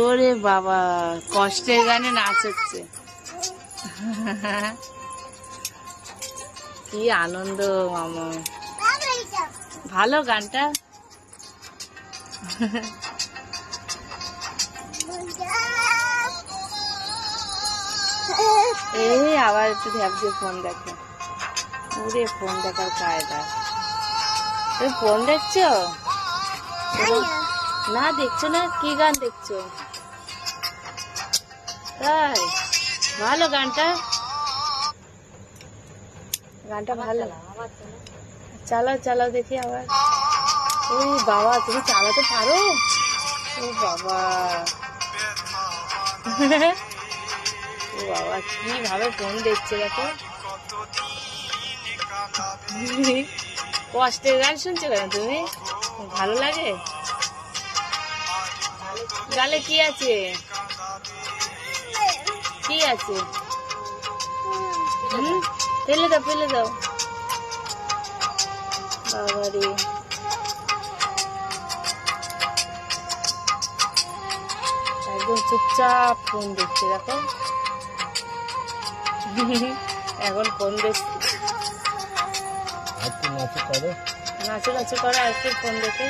ওরে বাবা, কষ্টের গানে নাচ হচ্ছে। কি আনন্দ মামা, ভালো গানটা। এই আবার একটু ধ্যাপ দিয়ে ফোন দেখো। ওরে ফোন দেখার কায়দা। তুমি ফোন দেখছো না? দেখছো না? কি গান দেখছো? তাই ভালো গানটা, গানটা ভালো। চালাও চালাও দেখি আবার। ওই বাবা, তুমি চালাতে পারো? ও বাবা, ও বাবা, কিভাবে ফোন দেখছে দেখো। কষ্টের গান শুনছো কেন তুমি? ভালো লাগে? গালে কি আছে? কি আছে? ফেলে দাও, ফেলে দাও। বাবারে, একদম চুপচাপ ফোন দেখছে দেখো। এখন ফোন দেখছে। নাচে নাচে করো আর একটু ফোন দেখে।